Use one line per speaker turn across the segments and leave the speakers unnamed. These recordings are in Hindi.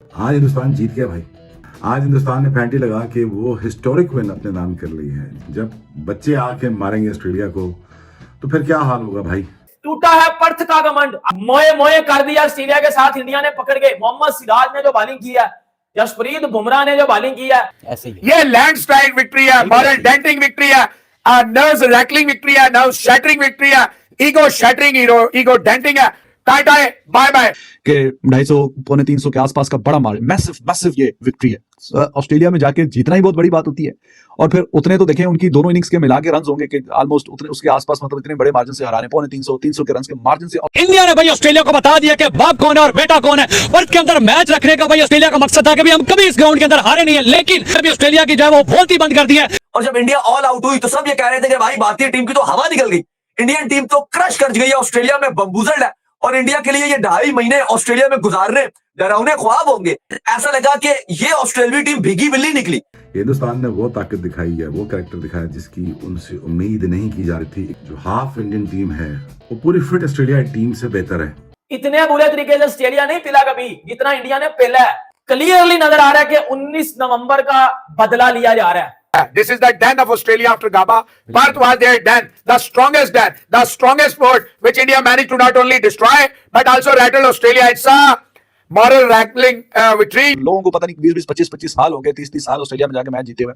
आज हिंदुस्तान जीत गया भाई। आज हिंदुस्तान ने पैंटी लगा के वो हिस्टोरिक विन अपने नाम कर ली है। जब बच्चे आके मारेंगे ऑस्ट्रेलिया को तो फिर क्या हाल होगा भाई।
टूटा है पर्थ का घमंड, मोए मोए कर दिया ऑस्ट्रेलिया के साथ इंडिया ने पकड़ के। मोहम्मद सिराज ने जो बॉलिंग की है, जसप्रीत बुमराह ने जो बॉलिंग की है,
ऐसे ही
ये लैंडस्लाइड विक्ट्री है, मॉरल डेंटिंग विक्ट्री है, नर्व्स रैकलिंग विक्ट्री है, नर्व शैटरिंग विक्ट्री है, ईगो शैटरिंग, ईगो डेंटिंग है। टाटा है, बाय बाय।
के 250 पौने 300 के आसपास का बड़ा मार्जिन, मैसिव ये विक्ट्री है। ऑस्ट्रेलिया में जाके जीतना ही बहुत बड़ी बात होती है। और फिर उतने तो देखें उनकी दोनों इनिंग्स के मिला के रन होंगे कि ऑलमोस्ट उतने उसके आसपास, मतलब इतने बड़े मार्जिन से हरा रहे हैं, पौने 300 के रन के मार्जिन से।
इंडिया ने भाई ऑस्ट्रेलिया को बता दिया कि बाप कौन है और बेटा कौन है। पर्थ के अंदर मैच रखने का भाई ऑस्ट्रेलिया का मकसद था कि हम कभी इस ग्राउंड के अंदर हारे नहीं है, लेकिन अभी ऑस्ट्रेलिया की जो है वो बोलती बंद कर दी है।
और जब इंडिया ऑल आउट हुई तो सब ये कह रहे थे कि भाई भारतीय टीम की तो हवा निकल गई, इंडियन टीम तो क्रश कर गई है, ऑस्ट्रेलिया में बम्बूजड़ है और इंडिया के लिए ये 2.5 महीने ऑस्ट्रेलिया में गुजारने डरावने ख्वाब होंगे। ऐसा लगा कि ये ऑस्ट्रेलियाई टीम भीगी बिल्ली निकली।
हिंदुस्तान ने वो ताकत दिखाई है, वो कैरेक्टर दिखाया जिसकी उनसे उम्मीद नहीं की जा रही थी। जो हाफ इंडियन टीम है वो पूरी फिट ऑस्ट्रेलिया टीम से बेहतर है।
इतने बुरे तरीके से ऑस्ट्रेलिया नहीं पिला कभी जितना इंडिया ने पिला है। क्लियरली नजर आ रहा है कि 19 नवंबर का बदला लिया जा रहा है।
This is the den of Australia after Gabba. Perth was their den, the strongest den, the strongest fort, which India managed to not only destroy but also rattle Australia. It's a moral rattling victory.
लोगों को पता नहीं 20 25 साल हो गए, 30 साल ऑस्ट्रेलिया में जाके मैच जीते हुए।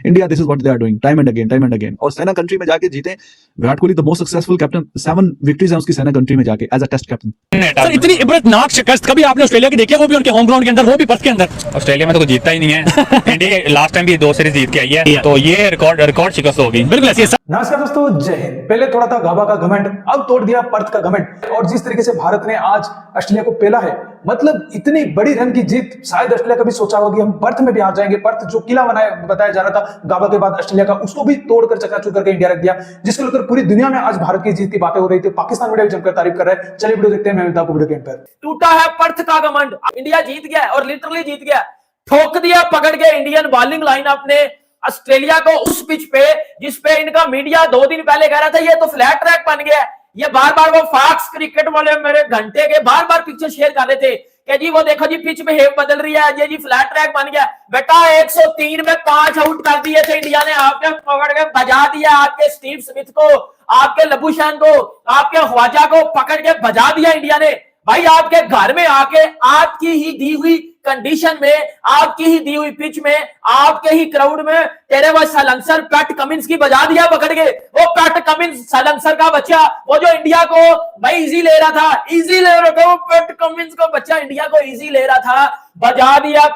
India this is what they are doing time and again. और सेना कंट्री में जाके जीते। Virat Kohli the most successful captain, 7 victories हैं उसकी सेना कंट्री में जाके as a test captain.
Sir इतनी इबरतनाक शिकस्त कभी आपने ऑस्ट्रेलिया की देखी है, वो भी उनके होम ग्राउंड के अंदर, वो भी पर्थ के अंदर।
ऑस्ट्रेलिया में तो कोई जीतता ही नहीं है। इंडिया लास्ट टाइम भी 2 सीरीज जीत के आई है, तो ये रिकॉर्ड शिकस्त होगी।
बिल्कुल ऐसी है।
नमस्कार दोस्तों, जय हिंद। पहले थोड़ा था गाबा का घमंड, अब तोड़ दिया पर्थ का घमंड। और जिस तरीके से भारत ने आज ऑस्ट्रेलिया को पेला है, मतलब इतनी बड़ी रन की जीत शायद ऑस्ट्रेलिया कभी सोचा होगा कि हम पर्थ में भी आ जाएंगे। पर्थ जो किला बताया जा रहा था गाबा के बाद ऑस्ट्रेलिया का, उसको भी तोड़कर चकनाचूर करके इंडिया रख दिया, जिसको लेकर पूरी दुनिया में आज भारत की जीत की बातें हो रही थी। पाकिस्तान मीडिया भी जमकर तारीफ कर रहा है। चलिए वीडियो देखते हैं, मैं मिलता हूं वीडियो के एंड पर।
टूटा है पर्थ का घमंड, इंडिया जीत गया और लिटरली जीत गया। ठोक दिया पकड़ के इंडियन बॉलिंग लाइनअप ने ऑस्ट्रेलिया को उस पिच पे जिस पे इनका मीडिया 2 दिन पहले कह रहा था ये तो फ्लैट ट्रैक बन गया। ये बार बार वो फॉक्स क्रिकेट वाले मेरे घंटे के बार बार पिक्चर शेयर कर रहे थे कि जी वो देखो जी पिच में हेव बदल रही है, ये जी फ्लैट ट्रैक बन गया। बेटा 103 में 5 आउट कर दिए थे इंडिया ने, आपने पकड़ के बजा दिया। आपके स्टीव स्मिथ को, आपके लबुशैन को, आपके ख्वाजा को पकड़ के बजा दिया इंडिया ने। भाई आपके घर में आके आपकी ही दी हुई कंडीशन में, आपकी ही दी हुई पिच में, आपके ही क्राउड में तेरे वो सलंसर पैट कमिंस की बजा दिया पकड़ के। वो पैट कमिंस सलंसर का बच्चा, वो जो इंडिया को भाई इजी ले रहा था, इजी ले रहा था, वो पैट कमिंस का बच्चा इंडिया को इजी ले रहा था, बजा दिया,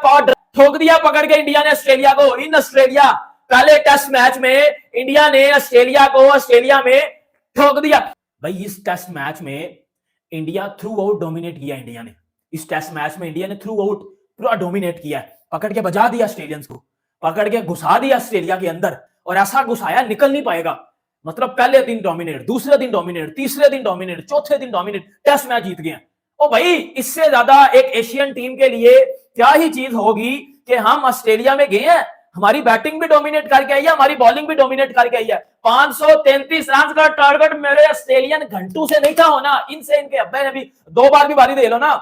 ठोक दिया पकड़ के इंडिया ने ऑस्ट्रेलिया को। इन ऑस्ट्रेलिया पहले टेस्ट मैच में इंडिया ने ऑस्ट्रेलिया को ऑस्ट्रेलिया में ठोक दिया। भाई इस टेस्ट मैच में इंडिया थ्रू आउट डोमिनेट किया। इंडिया ने इस टेस्ट मैच में इंडिया ने थ्रू आउट पूरा डोमिनेट किया है। पकड़ के बजा दिया ऑस्ट्रेलियंस को, पकड़ के घुसा दिया ऑस्ट्रेलिया के अंदर, और ऐसा घुसाया निकल नहीं पाएगा। मतलब पहले दिन डोमिनेट, दूसरे दिन डोमिनेट, तीसरे दिन डोमिनेट, चौथे दिन डोमिनेट, टेस्ट मैच जीत गए। ओ भाई इससे ज्यादा एक एशियन टीम के लिए क्या ही चीज होगी कि हम ऑस्ट्रेलिया में गए हैं, हमारी बैटिंग भी डोमिनेट करके आई है, हमारी बॉलिंग भी डोमिनेट करके आई है। 533 रन का टारगेट मेरे ऑस्ट्रेलियन घंटों से नहीं था होना। इनसे इनके अब्बे ने भी 2 बार भी बारी दे लो ना,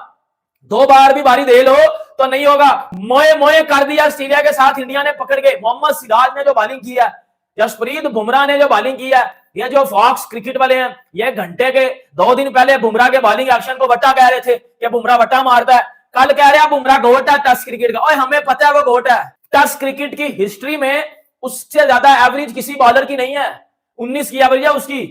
2 बार भी बारी दे लो तो नहीं होगा। मोए मोए कर दिया ऑस्ट्रेलिया के साथ इंडिया ने पकड़ के। मोहम्मद सिराज ने जो बॉलिंग की है, जसप्रीत बुमराह ने जो बॉलिंग की है, ये जो फॉक्स क्रिकेट वाले हैं, ये घंटे के 2 दिन पहले बुमराह के बॉलिंग एक्शन को वट्टा कह रहे थे कि बुमराह वट्टा मारता है। कल कह रहे हैं बुमराह गोट है टेस्ट क्रिकेट का। और हमें पता है वो गोट है। टेस्ट क्रिकेट की हिस्ट्री में उससे ज्यादा एवरेज किसी बॉलर की नहीं है। 19 की एवरेज है उसकी,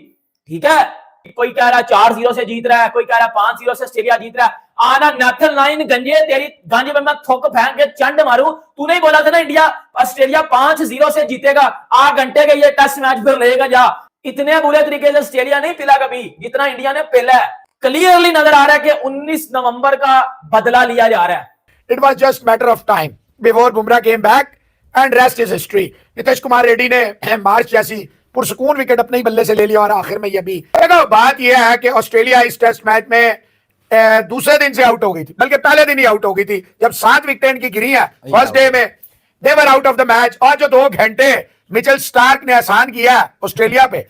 ठीक है। कोई कह रहा है 4-0 से जीत रहा है, कोई कह रहा है 5-0 से ऑस्ट्रेलिया जीत रहा है। आना नेथन लाइन गंजे, तेरी गंज में मैं थोक फेंक के चंड मारूं। तू नहीं बोला था ना इंडिया ऑस्ट्रेलिया 5-0 से जीतेगा, 8 घंटे के ये टेस्ट मैच फिर लेगा जा। इतने बुरे तरीके से ऑस्ट्रेलिया नहीं पिला कभी जितना इंडिया ने पिला है। क्लियरली नजर आ रहा है कि 19 नवंबर का बदला लिया जा रहा है।
It was just matter of time before Bumrah came back and rest is history. Nitish Kumar Reddy ने मार्च जैसी पुरसकून विकेट अपने ही बल्ले से ले लिया और आखिर में ये भी। देखो बात यह है कि ऑस्ट्रेलिया इस टेस्ट मैच में दूसरे दिन से आउट हो गई थी, बल्कि पहले दिन ही आउट हो गई थी जब 7 विकेट इनकी गिरी है फर्स्ट डे में। They were out of the match. और जो 2 घंटे मिचेल स्टार्क ने आसान किया ऑस्ट्रेलिया में,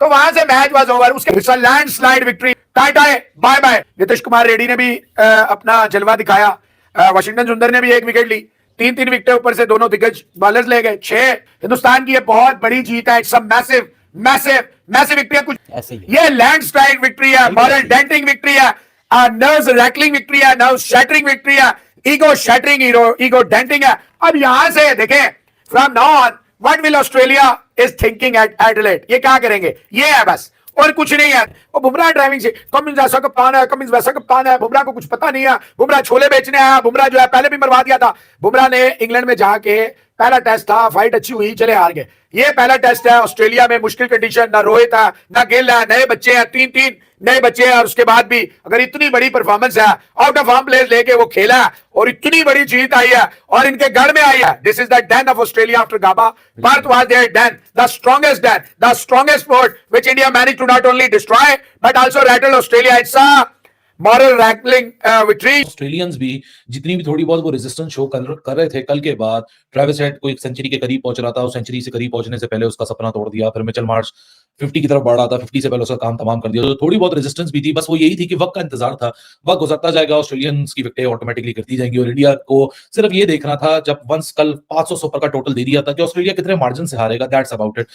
तो वहां से मैच वाज ओवर। उसके लैंडस्लाइड विक्ट्री। टाटा है, बाय बाय। नीतीश कुमार रेड्डी ने भी अपना जलवा दिखाया। वाशिंगटन सुंदर ने भी 1 विकेट ली, 3-3 विकेट ऊपर से दोनों दिग्गज बॉलर्स ले गए। 6 हिंदुस्तान की ये बहुत बड़ी जीत है। It's a massive massive massive victory है। कुछ
ऐसे ही
ये लैंडस्लाइड विक्ट्री है, मॉरल डेंटिंग विक्ट्री है, नर्व्स रैकलिंग विक्ट्री है, नर्व शैटरिंग विक्ट्री है, ईगो शैटरिंग, ईगो डेंटिंग है। अब यहां से देखें, from now on what will Australia is thinking at Adelaide, ये क्या करेंगे, ये है बस, और कुछ नहीं है। वो बुमराह ड्राइविंग से, कमिंस ऐसा कप्तान है, कमिंस वैसा कप्तान है, बुमराह को कुछ पता नहीं है, बुमराह छोले बेचने आया, बुमराह जो है पहले भी मरवा दिया था। बुमराह ने इंग्लैंड में जाके पहला टेस्ट था, फाइट अच्छी हुई, चले हार गए। ये पहला टेस्ट है ऑस्ट्रेलिया में, मुश्किल कंडीशन, ना रोहित है ना गिल है, नए बच्चे हैं, 3-3 नए बच्चे हैं, और उसके बाद भी अगर इतनी बड़ी परफॉर्मेंस है, आउट ऑफ फॉर्म प्लेयर्स लेके वो खेला है और इतनी बड़ी जीत आई है और इनके घर में आई है। This is the den of Australia after Gabba. Perth was their den, the strongest sport which India managed to not only destroy but also rattle Australia. It's a moral rattling victory.
Australians भी जितनी भी थोड़ी बहुत वो रेजिस्टेंस शो कर रहे थे, कल के बाद ट्रेविस हेड को एक सेंचुरी के करीब पहुंच रहा था, उस सेंचुरी से करीब पहुंचने से पहले उसका सपना तोड़ दिया। फिर मिचेल मार्श 50 की तरफ बढ़ रहा था, 50 से पहले उसका काम तमाम कर दिया। तो थोड़ी बहुत रेजिस्टेंस भी थी, बस वो यही थी कि वक्त का इंतजार था, वक्त गुजरता जाएगा, ऑस्ट्रेलियंस की विकेटें ऑटोमेटिकली करती जाएंगी और इंडिया को सिर्फ ये देखना था, जब वंस कल 500 सुपर का टोटल दे दिया था, कि ऑस्ट्रेलिया कितने मार्जिन से हारेगा, दैट्स अबाउट इट।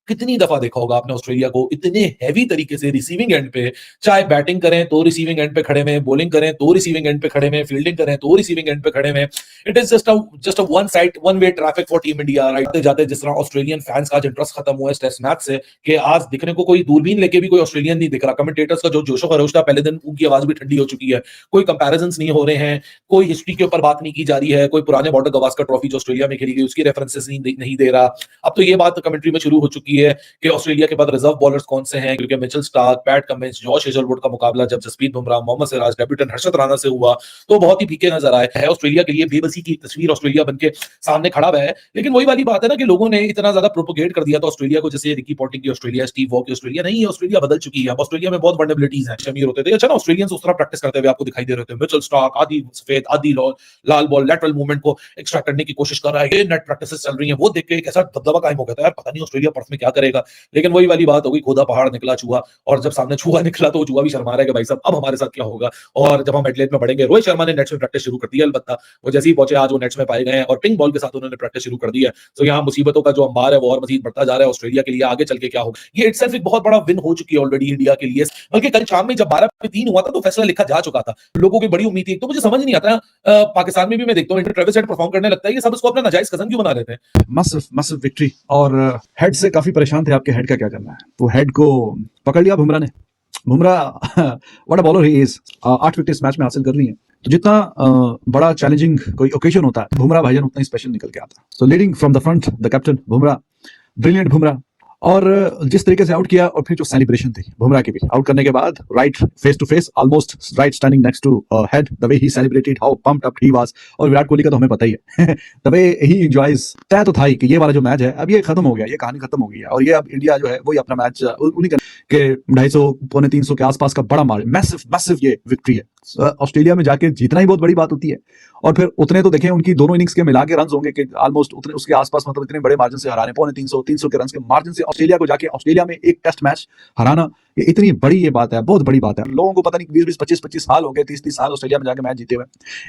कितनी दफा देखा होगा आपने ऑस्ट्रेलिया को इतने हैवी तरीके से रिसीविंग एंड पे, चाहे बैटिंग करें तो रिसीविंग एंड पे खड़े में, बॉलिंग करें तो रिसीविंग एंड पे खड़े में, फील्डिंग करें तो रिसीविंग एंड पे खड़े में। It is just a one side one way traffic for team India. Right जाते जिस तरह ऑस्ट्रेलियन फैंस का इंटरेस्ट खत्म हुआ है टेस्ट मैच से, कि आज दिखने को कोई दूरबीन लेके भी कोई ऑस्ट्रेलियन नहीं दिख रहा। कमेंटेटर्स का जो जोशो खरोश था पहले दिन, उनकी आवाज भी ठंडी हो चुकी है, कोई कंपैरिजंस नहीं हो रहे हैं, कोई हिस्ट्री के ऊपर बात नहीं की जा रही है, कोई पुराने बॉर्डर गवास्कर ट्रॉफी जो ऑस्ट्रेलिया में खेली गई उसकी रेफरेंसेस नहीं दे रहा। अब तो ये बात कमेंट्री में शुरू हो चुकी है कि ऑस्ट्रेलिया के बाद रिजर्व बॉलर्स कौन से हैं, क्योंकि Mitchell Starc, PAT Cummins, Josh Hazlewood का मुकाबला जब जसप्रीत बुमराह, मोहम्मद सिराज, डेब्यूटेंट हर्षद राणा से हुआ तो बहुत ही फीके नजर आए हैं। ऑस्ट्रेलिया के लिए बेबसी की तस्वीर ऑस्ट्रेलिया बनके सामने खड़ा हुआ है। लेकिन वही वाली बात है ना कि लोगों ने इतना ज्यादा प्रोपोगेट कर दिया था ऑस्ट्रेलिया को, जैसे रिकी पॉन्टिंग की ऑस्ट्रेलिया, स्टीव वॉ की ऑस्ट्रेलिया नहीं है। ऑस्ट्रेलिया बदल चुकी है, अब ऑस्ट्रेलिया में बहुत वल्नरेबिलिटीज हैं। शमीर होते थे, अच्छा ना ऑस्ट्रेलियंस उस तरह प्रैक्टिस करते हुए आपको दिखाई दे रहे थे। मिचेल स्टार्क आधी सफेद आधी लाल बॉल लेटरल मूवमेंट को एक्सट्रैक्ट करने की कोशिश कर रहा है, ये नेट प्रैक्टिसेस चल रही हैं, वो देख के एक ऐसा दबदबा कायम हो गया था, यार पता नहीं ऑस्ट्रेलिया पर्थ में क्या करेगा। लेकिन वही वाली बात हो गई, खोदा पहाड़ निकला चूहा, और जब सामने चूहा निकला तो चूहा भी शर्मा रहा है कि भाई साहब अब हमारे साथ क्या होगा। और जब हम एडलेड में बढ़ेंगे, रोहित शर्मा ने नेट्स में प्रैक्टिस शुरू कर दी है। अलबत्ता वो जैसे ही पहुंचे आज वो नेट्स में पाए गए हैं और पिंक बॉल के साथ उन्होंने प्रैक्टिस शुरू कर दी है। तो यहाँ मुसीबतों का जो अंबार है वो और मजीद बढ़ता जा रहा है ऑस्ट्रेलिया के लिए। आगे चल के क्या होगा, ये इटसेल्फ एक बहुत बड़ा विन हो चुकी है ऑलरेडी इंडिया के लिए। बल्कि कल शाम में जब 12 पे 3 हुआ था तो फैसला लिखा जा चुका था, लोगों की बड़ी उम्मीद थी। तो मुझे समझ नहीं आता, पाकिस्तान में भी मैं देखता हूँ ट्रेविस हेड परफॉर्म करने लगता है, ये सब उसको अपना नाजायज कजन क्यों बना लेते हैं।
मसिव विक्ट्री, और हेड से काफी परेशान थे, आपके हेड का क्या करना है। तो हेड को पकड़ लिया बुमराह ने। Bumrah what a bowler he is, 8 wickets match में हासिल कर रही हैं। तो जितना बड़ा चैलेंजिंग कोई ओकेजन होता है, बुमराह भाईजान उतना ही स्पेशल निकल के आता है। So leading from the front the captain Bumrah, brilliant Bumrah. और जिस तरीके से आउट किया, और फिर जो सेलिब्रेशन थी बुमराह की भी, आउट करने के बाद right face to face, almost right standing next to Head, the way he celebrated, how pumped up he was. और विराट कोहली का तो हमें पता ही है द वे ही एंजॉयज। तय तो था ही कि ये वाला जो मैच है अब ये खत्म हो गया, ये कहानी खत्म हो गई है, और ये अब इंडिया जो है वही अपना मैच उन्हीं के 250 पौने 300 के आसपास का बड़ा मैसिव ये विक्ट्री है। ऑस्ट्रेलिया में जाके जीतना ही बहुत बड़ी बात होती है, और फिर उतने तो देखें उनकी दोनों इनिंग्स के मिला के रन होंगे कि ऑलमोस्ट उतने उसके आसपास, मतलब इतने बड़े मार्जिन से हराने, पौने 300 के रन के मार्जिन से ऑस्ट्रेलिया को जाके ऑस्ट्रेलिया में एक टेस्ट मैच हराना, ये इतनी बड़ी ये बात है, बहुत बड़ी बात है। लोगों को पता नहीं 20-20, 25-25 साल हो गए, 30-30 साल ऑस्ट्रेलिया में जाके मैच जीते हुए।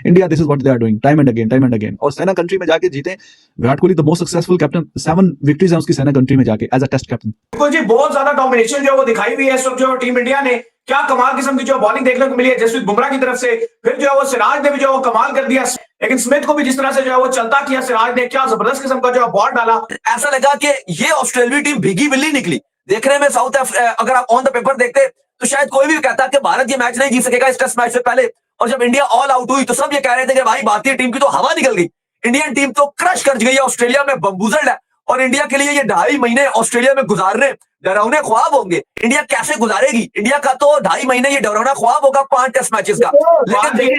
India this is what they are doing time and again. और सेना कंट्री में जाके जीते, Virat Kohli the most successful captain, 7 victories हैं उसकी सेना कंट्री में जाके एज अ टेस्ट कैप्टन।
बिल्कुल जी, बहुत ज्यादा डोमिनेशन जो वो दिखाई हुई है इस वक्त जो टीम इंडिया ने। क्या कमाल किस्म की जो बॉलिंग देखने को मिली है जसप्रीत बुमराह की तरफ से, फिर जो है वो सिराज ने भी जो है वो कमाल कर दिया। लेकिन स्मिथ को भी जिस तरह से जो है वो चलता किया सिराज ने, क्या जबरदस्त किस्म का जो है बॉल डाला।
ऐसा लगा कि ये ऑस्ट्रेलियाई टीम भीगी बिल्ली निकली। देखने में साउथ अगर आप ऑन द पेपर देखते तो शायद कोई भी कहता कि भारत ये मैच नहीं जीत सकेगा इस टेस्ट मैच से पहले। और जब इंडिया ऑल आउट हुई तो सब ये कह रहे थे कि भाई भारतीय टीम की तो हवा निकल गई, इंडियन टीम तो क्रश कर गई है, ऑस्ट्रेलिया में बम्बूजल्ड है। और इंडिया के लिए ये 2.5 महीने ऑस्ट्रेलिया में गुजारने डरावने ख्वाब होंगे। इंडिया कैसे गुजारेगी? इंडिया का तो 2.5 महीने ये डरावना ख्वाब होगा 5 टेस्ट मैचेस का। लेकिन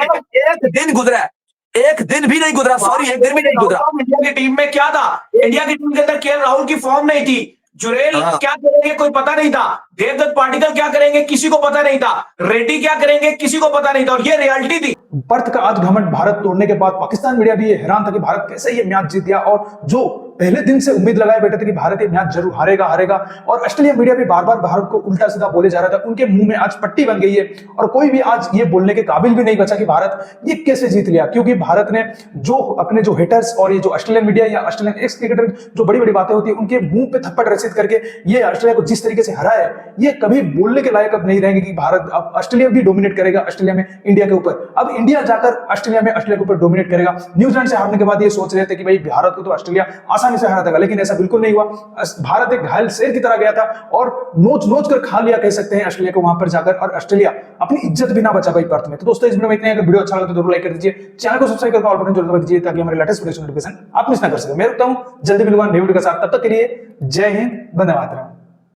एक दिन गुजरा है, एक दिन भी नहीं गुजरा, सॉरी एक दिन भी नहीं गुजरा।
इंडिया की टीम में क्या था, इंडिया की टीम के अंदर केएल राहुल की फॉर्म नहीं थी, जुरेल क्या करेंगे कोई पता नहीं था, देवदत्त पाटिकल क्या करेंगे किसी को पता नहीं था, रेड्डी क्या करेंगे किसी को पता नहीं था, और ये रियलिटी थी।
पर्थ का आज घमंड भारत तोड़ने के बाद पाकिस्तान मीडिया भी हैरान था कि भारत कैसे ये मैच जीत गया, और जो पहले दिन से उम्मीद लगाए बैठे थे कि भारत ये मैच जरूर हारेगा और ऑस्ट्रेलिया मीडिया भी बार बार भारत को उल्टा सीधा बोले जा रहा था। उनके मुंह में आज पट्टी बन गई है और कोई भी आज ये बोलने के काबिल भी नहीं बचा कि भारत ये कैसे जीत लिया, क्योंकि भारत ने जो अपने जो हेटर्स और ये जो ऑस्ट्रेलियन मीडिया या ऑस्ट्रेलियन एक्स क्रिकेटर जो बड़ी बड़ी बातें होती है उनके मुंह पे थप्पड़ रसीद करके ये ऑस्ट्रेलिया को जिस तरीके से हराया है, ये कभी बोलने के लायक अब नहीं रहेंगे कि भारत अब ऑस्ट्रेलिया भी डोमिनेट करेगा ऑस्ट्रेलिया में इंडिया के ऊपर। अब इंडिया जाकर ऑस्ट्रेलिया में ऑस्ट्रेलिया के ऊपर डोमिनेट करेगा। न्यूजीलैंड से हारने के बाद ये सोच रहे थे कि भाई भारत को तो ऑस्ट्रेलिया आसानी से हरा देगा, लेकिन ऐसा बिल्कुल नहीं हुआ। भारत एक घायल शेर की तरह गया था और नोच नोच कर खा लिया कह सकते हैं ऑस्ट्रेलिया को वहां पर जाकर, और ऑस्ट्रेलिया अपनी इज्जत भी ना बचा पाई पर्थ में। तो दोस्तों इस वीडियो में इतना ही। अगर वीडियो अच्छा लगा तो जरूर लाइक कर दीजिए, चैनल को सब्सक्राइब करके ऑल बटन जरूर दबा दीजिए ताकि हमारे लेटेस्ट वीडियो नोटिफिकेशन आप मिस ना कर सके। मैं रुकता हूं, जल्दी मिलूंगा नई वीडियो के साथ, तब तक के लिए जय हिंद, वंदे मातरम।